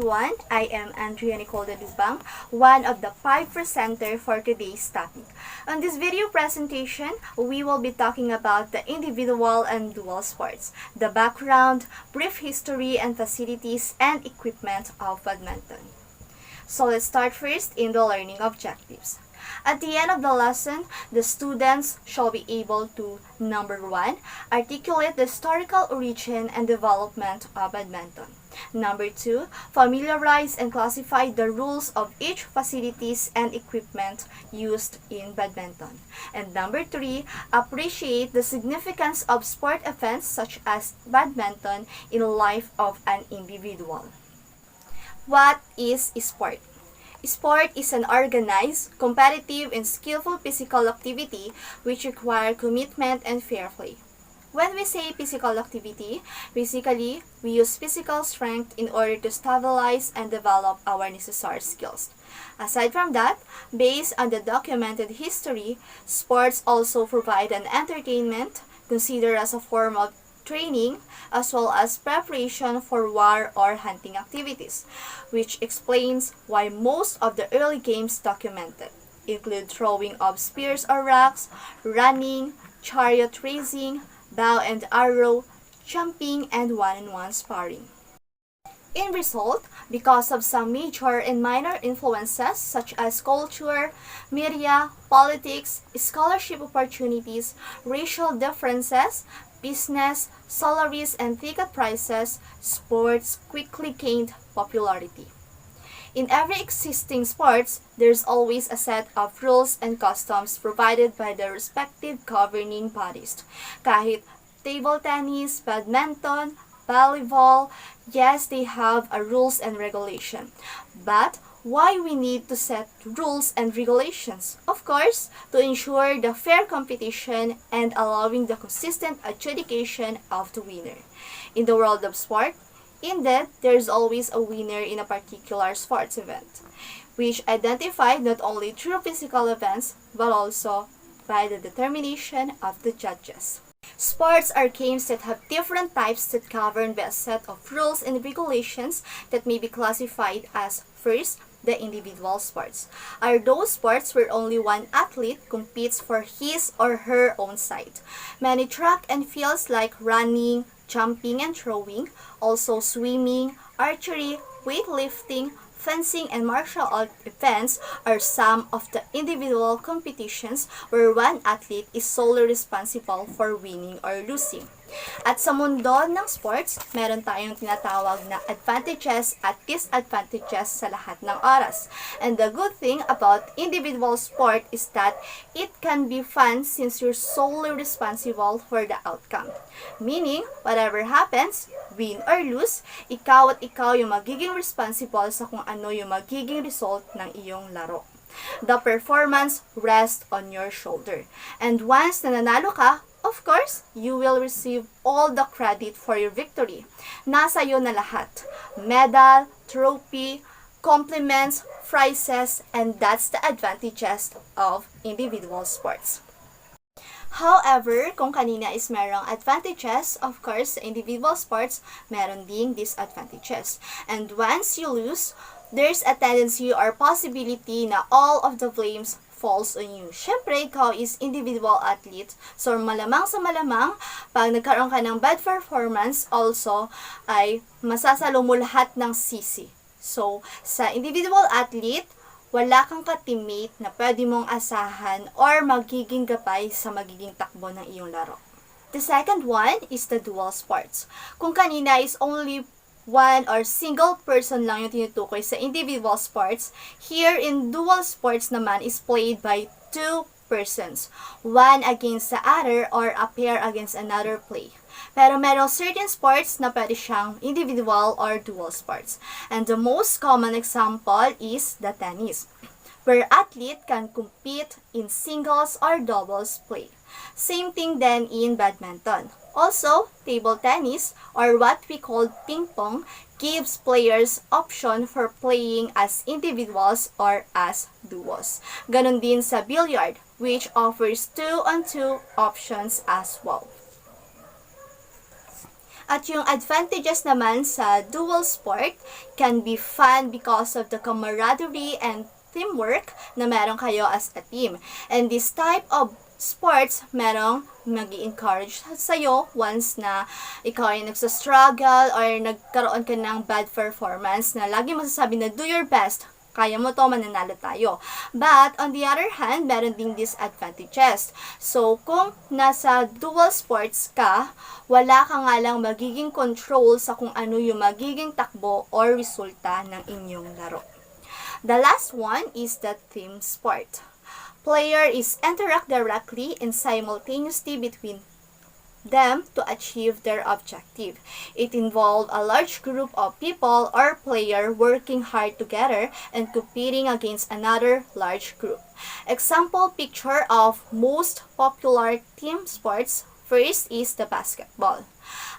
everyone. I am Andrea Nicole de Lubang, one of the 5 presenter for today's topic. On this video presentation, we will be talking about the individual and dual sports, the background, brief history and facilities and equipment of badminton. So let's start first in the learning objectives. At the end of the lesson, the students shall be able to, number 1, articulate the historical origin and development of badminton. Number 2, familiarize and classify the rules of each facilities and equipment used in badminton. And number 3, appreciate the significance of sport events such as badminton in the life of an individual. What is sport? Sport is an organized, competitive, and skillful physical activity which require commitment and fair play. When we say physical activity, basically, we use physical strength in order to stabilize and develop our necessary skills. Aside from that, based on the documented history, sports also provide an entertainment considered as a form of training as well as preparation for war or hunting activities, which explains why most of the early games documented include throwing of spears or rocks, running, chariot racing, bow and arrow, jumping, and one-on-one sparring. In result, because of some major and minor influences such as culture, media, politics, scholarship opportunities, racial differences, business, salaries, and ticket prices, sports quickly gained popularity. In every existing sports, there's always a set of rules and customs provided by the respective governing bodies. Kahit table tennis, badminton, volleyball, yes, they have a rules and regulation. But why we need to set rules and regulations? Of course, to ensure the fair competition and allowing the consistent adjudication of the winner. In the world of sport, indeed, there is always a winner in a particular sports event, which identified not only through physical events, but also by the determination of the judges. Sports are games that have different types that govern by a set of rules and regulations that may be classified as, first, the individual sports are those sports where only one athlete competes for his or her own side. Many track and fields like running, jumping, and throwing, also swimming, archery, weightlifting, fencing, and martial art events are some of the individual competitions where one athlete is solely responsible for winning or losing. At sa mundo ng sports, meron tayong tinatawag na advantages at disadvantages sa lahat ng oras. And the good thing about individual sport is that it can be fun since you're solely responsible for the outcome. Meaning, whatever happens, win or lose, ikaw at ikaw yung magiging responsible sa kung ano yung magiging result ng iyong laro. The performance rests on your shoulder. And once na nanalo ka, of course, you will receive all the credit for your victory. Nasa iyo na lahat. Medal, trophy, compliments, prizes, and that's the advantages of individual sports. However, kung kanina is merong advantages, of course, sa individual sports, meron ding disadvantages. And once you lose, there's a tendency or possibility na all of the blames falls on you. Siyempre, ikaw is individual athlete. So, malamang sa malamang, pag nagkaroon ka ng bad performance, also, ay masasalo mo lahat ng sisi. So, sa individual athlete, wala kang ka-teammate na pwede mong asahan or magiging gabay sa magiging takbo ng iyong laro. The second one is the dual sports. Kung kanina is only one or single person lang yung tinutukoy sa individual sports, here in dual sports naman is played by two persons, one against the other or a pair against another play. Pero merong certain sports na pwede siyang individual or dual sports. And the most common example is the tennis, where athlete can compete in singles or doubles play. Same thing then in badminton. Also, table tennis, or what we call ping pong, gives players option for playing as individuals or as duos. Ganon din sa billiard, which offers 2-on-2 options as well. At yung advantages naman sa dual sport can be fun because of the camaraderie and teamwork na meron kayo as a team. And this type of sports, merong mag-encourage sa'yo once na ikaw ay nagsa-struggle or nagkaroon ka ng bad performance na lagi masasabi na do your best, kaya mo to, mananalo tayo. But, on the other hand, meron ding disadvantages. So, kung nasa dual sports ka, wala ka nga lang magiging control sa kung ano yung magiging takbo or resulta ng inyong laro. The last one is the team sport. Player is interact directly and simultaneously between them to achieve their objective. It involved a large group of people or player working hard together and competing against another large group. Example picture of most popular team sports. First is the basketball.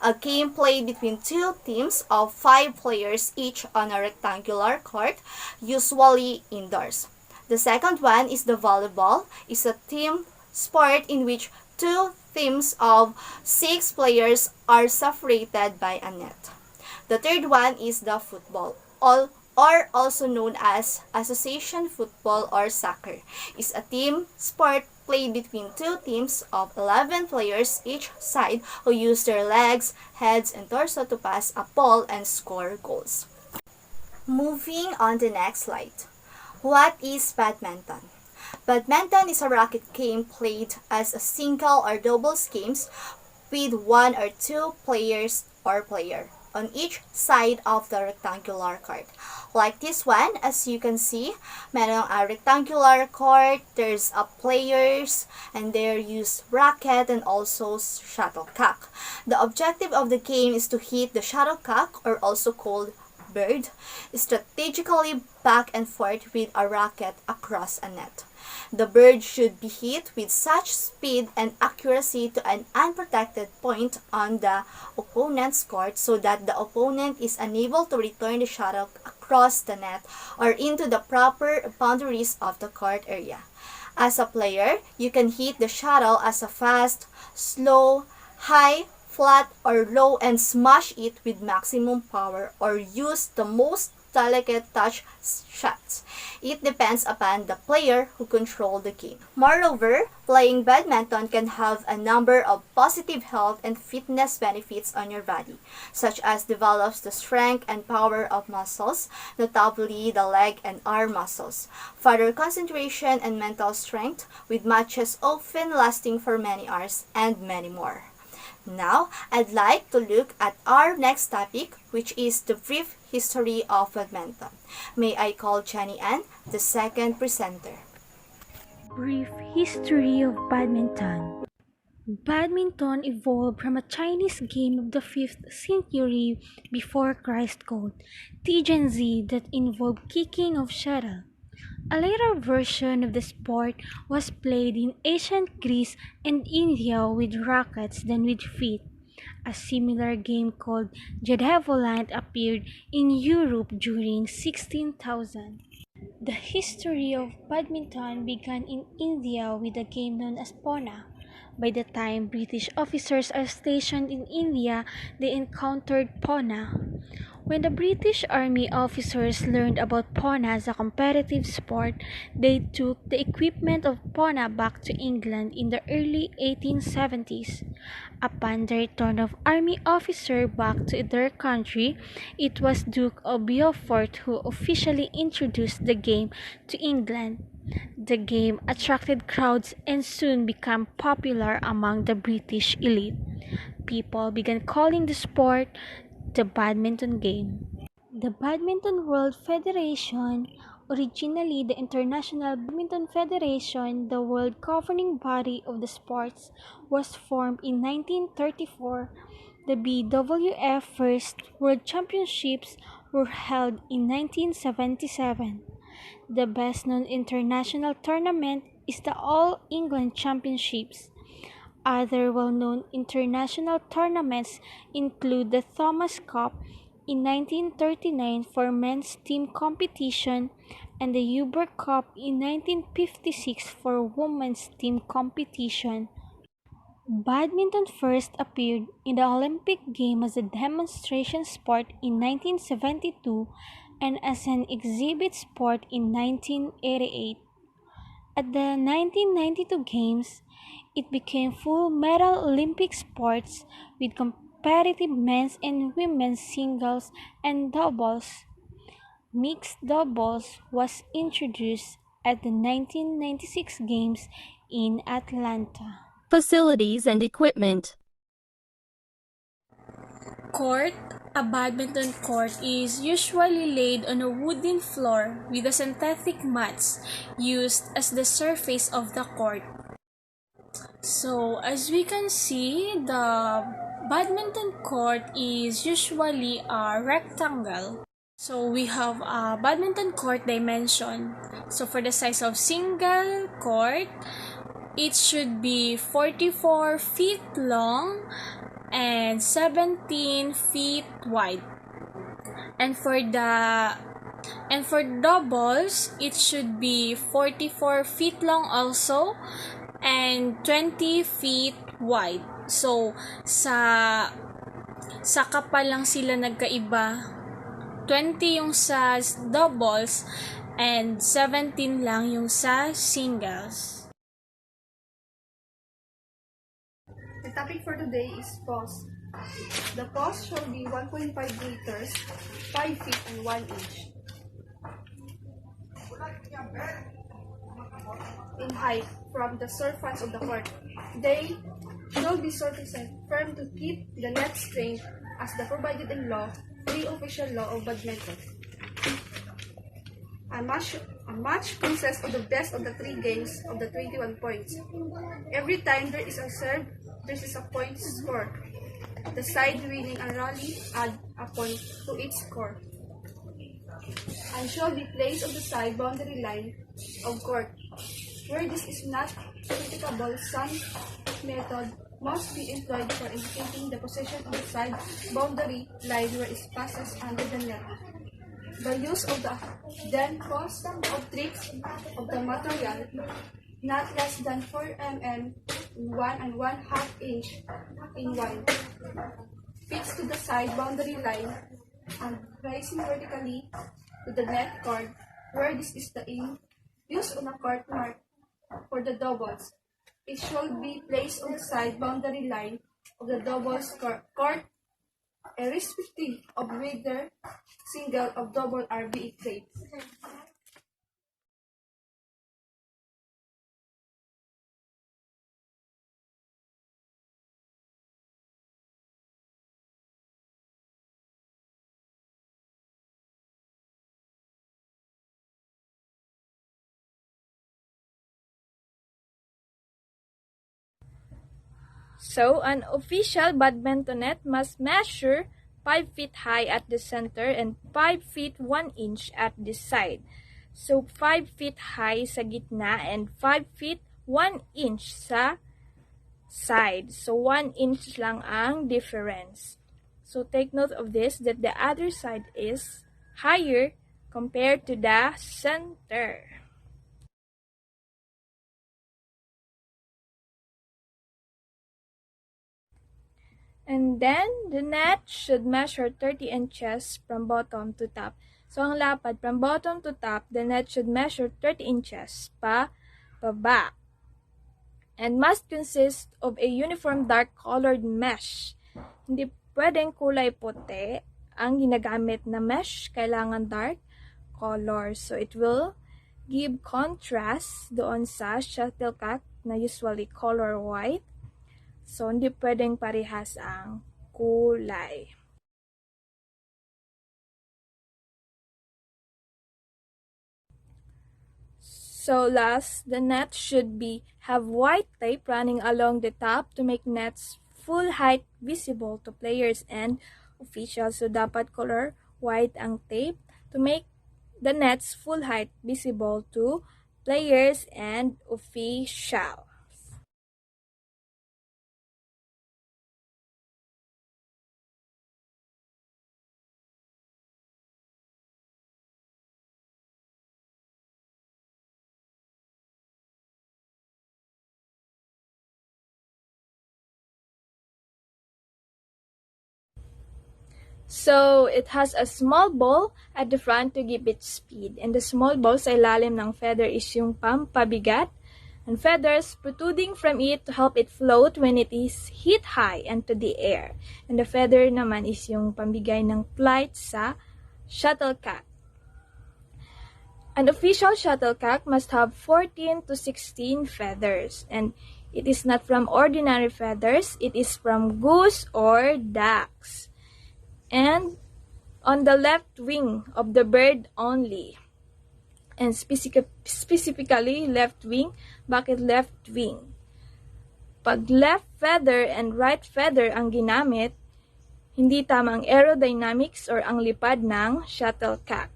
A game played between two teams of 5 players each on a rectangular court, usually indoors. The second one is the volleyball. It's a team sport in which two teams of 6 players are separated by a net. The third one is the football, or also known as association football or soccer. It's a team sport played between two teams of 11 players each side who use their legs, heads, and torso to pass a ball and score goals. Moving on to the next slide. What is badminton? Badminton is a racket game played as a single or doubles games with 1 or 2 players or player on each side of the rectangular court. Like this one, as you can see, merong a rectangular court, there's a players, and they use racket and also shuttlecock. The objective of the game is to hit the shuttlecock, or also called bird, strategically back and forth with a racket across a net. The bird should be hit with such speed and accuracy to an unprotected point on the opponent's court so that the opponent is unable to return the shuttle across the net or into the proper boundaries of the court area. As a player, you can hit the shuttle as a fast, slow, high, flat, or low and smash it with maximum power or use the most delicate touch shots. It depends upon the player who controls the game. Moreover, playing badminton can have a number of positive health and fitness benefits on your body, such as develops the strength and power of muscles, notably the leg and arm muscles, further concentration and mental strength, with matches often lasting for many hours, and many more. Now, I'd like to look at our next topic, which is the brief history of badminton. May I call Jenny Ann, the second presenter. Brief history of badminton. Badminton evolved from a Chinese game of the 5th century before Christ called Tianzi that involved kicking of shuttle. A later version of the sport was played in ancient Greece and India with rackets than with feet. A similar game called Jadevolant appeared in Europe during 16,000. The history of badminton began in India with a game known as Pona. By the time British officers are stationed in India, they encountered Pona. When the British Army officers learned about Pona as a competitive sport, they took the equipment of Pona back to England in the early 1870s. Upon the return of Army officers back to their country, it was Duke of Beaufort who officially introduced the game to England. The game attracted crowds and soon became popular among the British elite. People began calling the sport the badminton game. The Badminton World Federation, originally the International Badminton Federation, the world governing body of the sports, was formed in 1934. The BWF First World Championships were held in 1977. The best-known international tournament is the All England Championships. Other well-known international tournaments include the Thomas Cup in 1939 for men's team competition and the Uber Cup in 1956 for women's team competition. Badminton first appeared in the Olympic game as a demonstration sport in 1972 and as an exhibit sport in 1988. At the 1992 Games, it became full medal Olympic sports with competitive men's and women's singles and doubles. Mixed doubles was introduced at the 1996 Games in Atlanta. Facilities and equipment. Court. A badminton court is usually laid on a wooden floor with a synthetic mats used as the surface of the court. So, as we can see, the badminton court is usually a rectangle. So, we have a badminton court dimension. So, for the size of single court, it should be 44 feet long and 17 feet wide. And for doubles, it should be 44 feet long also and 20 feet wide. So sa kapal lang sila nagkaiba. 20 yung sa doubles and 17 lang yung sa singles. The topic for today is pause. The pause shall be 1.5 meters, 5 feet and 1 inch in height from the surface of the court. They shall be surfaces firm to keep the net straight as the provided in law, the official law of badminton. A match consists of the best of the 3 games of the 21 points. Every time there is a serve, there is a point score. The side winning a rally add a point to its score and shall be placed on the side boundary line of court. Where this is not practicable, some method must be employed for indicating the position of the side boundary line where it passes under the net. The use of the then cost of tricks of the material not less than 4 mm in 1 and 1/2 inch in wide, fixed to the side boundary line and rising vertically to the net cord where this is the aim. Used on a court mark for the doubles. It should be placed on the side boundary line of the doubles court, irrespective of whether single or double are being played. So, an official badminton net must measure 5 feet high at the center and 5 feet 1 inch at the side. So, 5 feet high sa gitna and 5 feet 1 inch sa side. So, 1 inch lang ang difference. So, take note of this, that the other side is higher compared to the center. And then, the net should measure 30 inches from bottom to top. So, ang lapad from bottom to top, the net should measure 30 inches pa baba. And must consist of a uniform dark-colored mesh. Hindi pwedeng kulay puti ang ginagamit na mesh. Kailangan dark color. So, it will give contrast doon sa shuttlecock na usually color white. So, hindi pwedeng parehas ang kulay. So, last, the net should have white tape running along the top to make nets full height visible to players and officials. So, dapat color white ang tape to make the nets full height visible to players and officials. So, it has a small ball at the front to give it speed. And the small ball sa ilalim ng feather is yung pampabigat. And feathers protruding from it to help it float when it is hit high into the air. And the feather naman is yung pambigay ng flight sa shuttlecock. An official shuttlecock must have 14 to 16 feathers. And it is not from ordinary feathers, it is from goose or ducks. And on the left wing of the bird only. And specifically left wing. Bakit left wing? Pag left feather and right feather ang ginamit, hindi tama ang aerodynamics or ang lipad ng shuttlecock.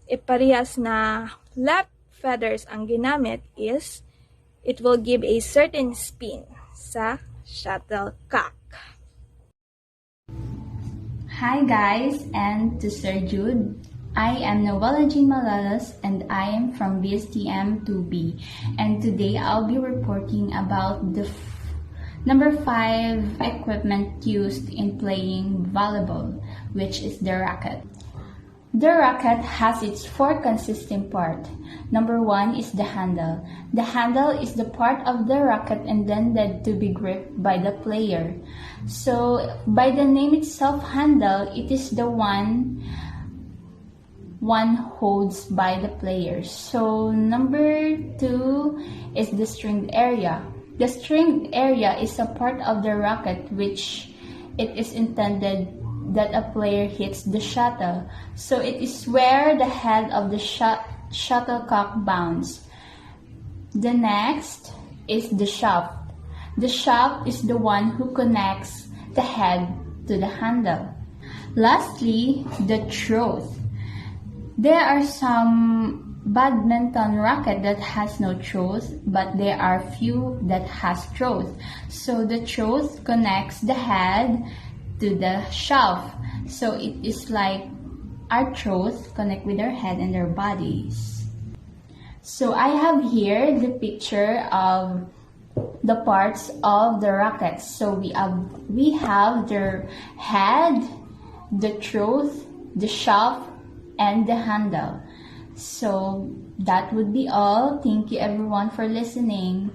E parehas na left feathers ang ginamit is it will give a certain spin sa shuttlecock. Hi guys, and to Sir Jude. I am Novella Jean Malalas and I am from BSTM 2B, and today I'll be reporting about the number 5 equipment used in playing volleyball, which is the racket. The racket has its 4 consisting parts. Number 1 is the handle. The handle is the part of the racket intended to be gripped by the player. So, by the name itself, handle, it is the one holds by the player. So, number 2 is the stringed area. The stringed area is a part of the racket which it is intended that a player hits the shuttle. So it is where the head of the shuttlecock bounces. The next is the shaft. The shaft is the one who connects the head to the handle. Lastly, the throat. There are some badminton racket that has no throat, but there are few that has throat. So the throat connects the head to the shaft. So it is like our throats connect with our head and our bodies. So I have here the picture of the parts of the racket. So we have the head, the throat, the shaft, and the handle. So that would be all. Thank you everyone for listening.